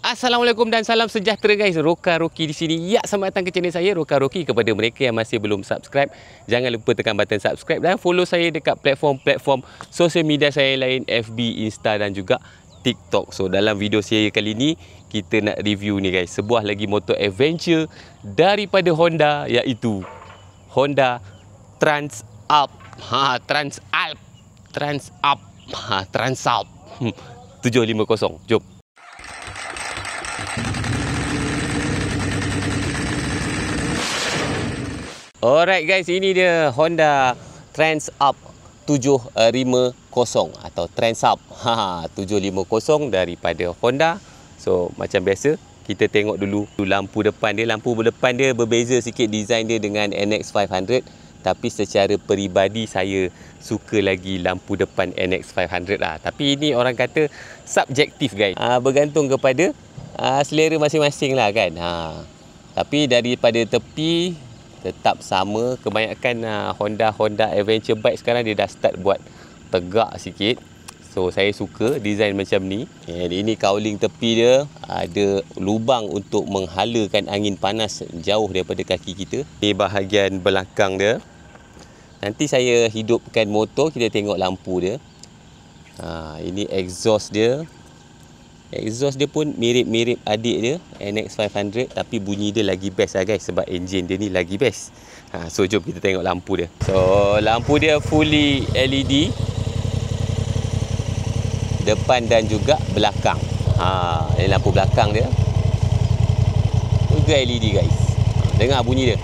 Assalamualaikum dan salam sejahtera guys. Roka Roki di sini. Ya, selamat datang ke channel saya Roka Roki. Kepada mereka yang masih belum subscribe, jangan lupa tekan button subscribe dan follow saya dekat platform-platform sosial media saya lain, FB, Insta dan juga TikTok. So dalam video saya kali ni kita nak review ni guys, sebuah lagi motor adventure daripada Honda, iaitu Honda Transalp. Transalp 750. Jom. Alright guys, ini dia Honda Transalp 750 atau Transalp 750 daripada Honda. So macam biasa, kita tengok dulu lampu depan dia. Lampu depan dia berbeza sikit design dia dengan NX 500, tapi secara peribadi saya suka lagi lampu depan NX 500 lah. Tapi ini orang kata subjektif guys, bergantung kepada selera masing-masing lah kan. Tapi daripada tepi tetap sama. Kebanyakan Honda Adventure bike sekarang dia dah start buat tegak sikit. So saya suka design macam ni. Ini cowling tepi dia, ada lubang untuk menghalakan angin panas jauh daripada kaki kita. Ini bahagian belakang dia. Nanti saya hidupkan motor, kita tengok lampu dia. Ini exhaust dia. Exhaust dia pun mirip-mirip adik dia NX 500, tapi bunyi dia lagi best lah guys, sebab engine dia ni lagi best. So jom kita tengok lampu dia. So lampu dia fully LED, depan dan juga belakang. Ini lampu belakang dia juga LED guys. Dengar bunyi dia.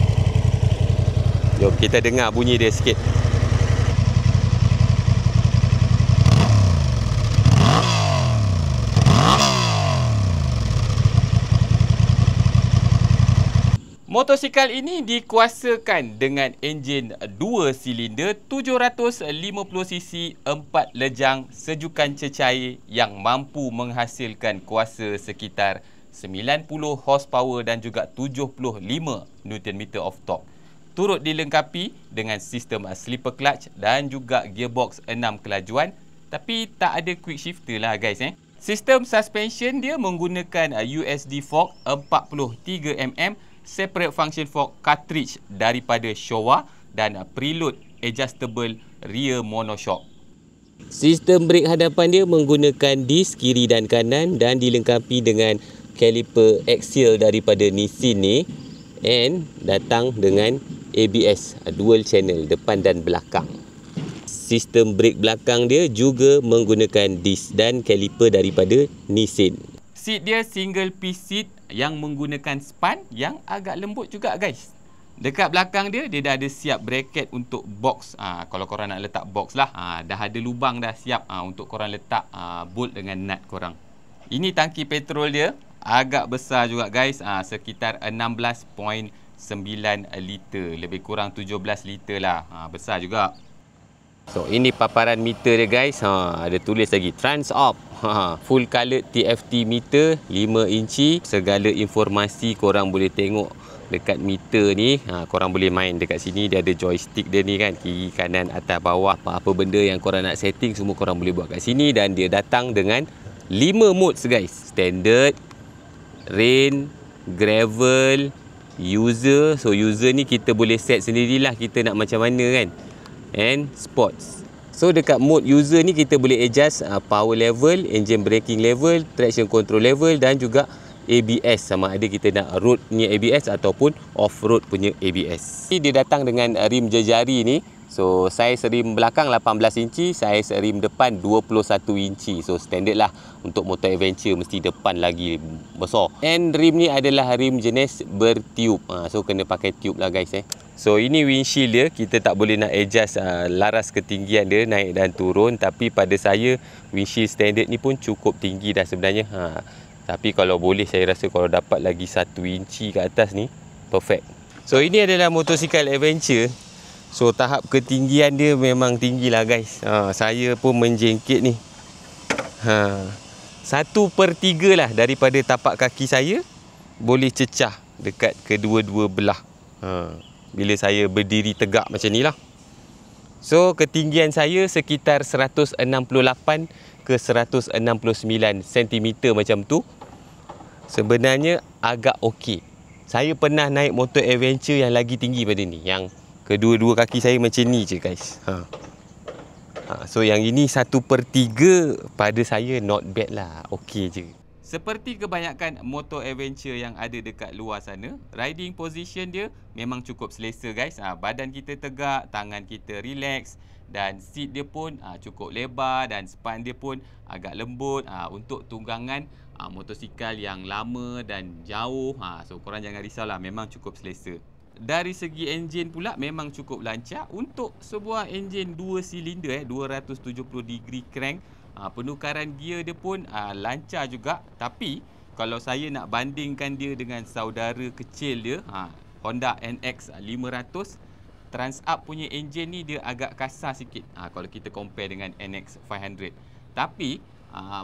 Jom kita dengar bunyi dia sikit. Motosikal ini dikuasakan dengan enjin 2 silinder 750cc 4 lejang sejukan cecair yang mampu menghasilkan kuasa sekitar 90 horsepower dan juga 75 Nm of torque. Turut dilengkapi dengan sistem slipper clutch dan juga gearbox 6 kelajuan, tapi tak ada quick shifter lah guys. Sistem suspension dia menggunakan USD fork 43mm, separate function fork cartridge daripada Showa dan preload adjustable rear monoshock. Sistem brake hadapan dia menggunakan disk kiri dan kanan dan dilengkapi dengan caliper axial daripada Nissin ni, and datang dengan ABS dual channel depan dan belakang. Sistem brake belakang dia juga menggunakan disk dan caliper daripada Nissin. Seat dia single piece seat yang menggunakan span yang agak lembut juga guys. Dekat belakang dia, dia dah ada siap bracket untuk box. Kalau korang nak letak box lah, dah ada lubang dah siap untuk korang letak bolt dengan nut korang. Ini tangki petrol dia, agak besar juga guys, sekitar 16.9 liter, lebih kurang 17 liter lah. Besar juga. So ini paparan meter dia guys. Ada tulis lagi Transalp. Full colored TFT meter 5 inci. Segala informasi korang boleh tengok dekat meter ni. Korang boleh main dekat sini. Dia ada joystick dia ni kan, kiri, kanan, atas, bawah. Apa-apa benda yang korang nak setting semua korang boleh buat kat sini. Dan dia datang dengan 5 modes guys. Standard, rain, gravel, user. So user ni kita boleh set sendirilah kita nak macam mana kan, and sports. So dekat mode user ni kita boleh adjust power level, engine braking level, traction control level dan juga ABS, sama ada kita nak road punya ABS ataupun off-road punya ABS. Dia datang dengan rim jejari ni. So saiz rim belakang 18 inci, saiz rim depan 21 inci. So standard lah untuk motor adventure, mesti depan lagi besar. And rim ni adalah rim jenis bertiup. So kena pakai tube lah guys. So ini windshield dia, kita tak boleh nak adjust laras ketinggian dia naik dan turun. Tapi pada saya windshield standard ni pun cukup tinggi dah sebenarnya. Tapi kalau boleh, saya rasa kalau dapat lagi 1 inci ke atas ni perfect. So ini adalah motosikal adventure. So tahap ketinggian dia memang tinggi lah guys. Saya pun menjengkit ni. 1/3 lah daripada tapak kaki saya boleh cecah dekat kedua-dua belah. Bila saya berdiri tegak macam ni lah. So ketinggian saya sekitar 168 ke 169 cm macam tu. sebenarnya agak okey. Saya pernah naik motor adventure yang lagi tinggi pada ni, yang kedua-dua kaki saya macam ni je guys. So yang ini 1/3 pada saya not bad lah, okey je. Seperti kebanyakan motor adventure yang ada dekat luar sana, riding position dia memang cukup selesa guys. Badan kita tegak, tangan kita relax dan seat dia pun cukup lebar dan span dia pun agak lembut untuk tunggangan motosikal yang lama dan jauh. So korang jangan risaulah, memang cukup selesa. Dari segi enjin pula memang cukup lancar untuk sebuah enjin 2 silinder 270 degree crank. Penukaran gear dia pun lancar juga. Tapi kalau saya nak bandingkan dia dengan saudara kecil dia, Honda NX 500, Transalp punya enjin ni dia agak kasar sikit kalau kita compare dengan NX 500. Tapi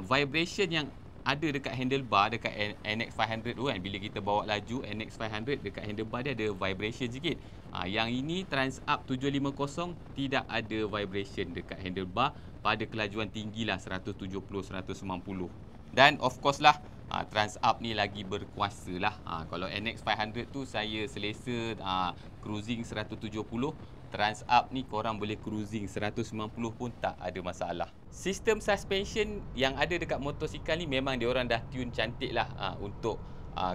vibration yang ada dekat handlebar dekat NX 500 tu kan, bila kita bawa laju NX 500 dekat handlebar dia ada vibration sikit. Yang ini Transalp 750 tidak ada vibration dekat handlebar pada kelajuan tinggi lah 170-190. Dan of course lah Transalp ni lagi berkuasa lah. Kalau NX 500 tu saya selesa cruising 170, Transalp ni korang boleh cruising 190 pun tak ada masalah. Sistem suspension yang ada dekat motosikal ni memang diorang dah tune cantik lah untuk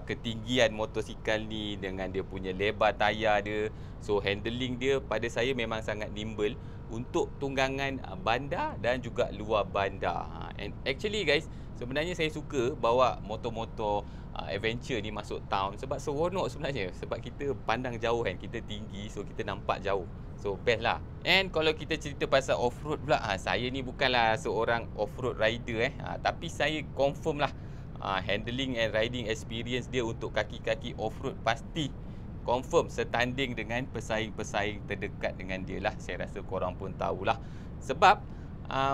ketinggian motosikal ni dengan dia punya lebar tayar dia. So handling dia pada saya memang sangat nimble untuk tunggangan bandar dan juga luar bandar. And actually guys, sebenarnya saya suka bawa motor-motor adventure ni masuk town sebab seronok sebenarnya. Sebab kita pandang jauh kan, kita tinggi so kita nampak jauh. So best lah. And kalau kita cerita pasal off-road pula, saya ni bukanlah seorang off-road rider tapi saya confirm lah handling and riding experience dia untuk kaki-kaki off-road pasti confirm setanding dengan pesaing-pesaing terdekat dengan dia lah. Saya rasa korang pun tahulah. Sebab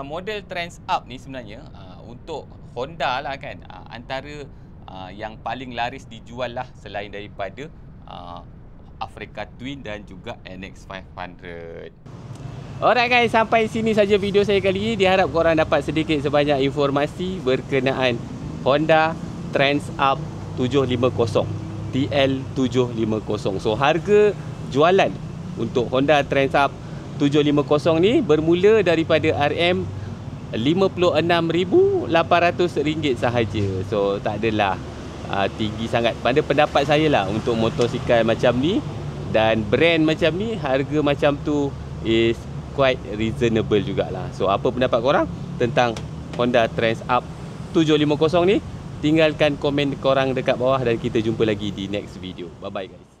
model Transalp ni sebenarnya untuk Honda lah kan, antara yang paling laris dijual lah selain daripada Africa Twin dan juga NX 500. Alright guys, sampai sini saja video saya kali ini. Diharap korang dapat sedikit sebanyak informasi berkenaan Honda Transalp 750 TL750. So harga jualan untuk Honda Transalp 750 ni bermula daripada RM RM56,800 sahaja. So tak adalah tinggi sangat pada pendapat saya lah untuk motosikal macam ni dan brand macam ni, harga macam tu is quite reasonable jugalah. So apa pendapat korang tentang Honda Transalp 750 ni? Tinggalkan komen korang dekat bawah dan kita jumpa lagi di next video. Bye bye guys.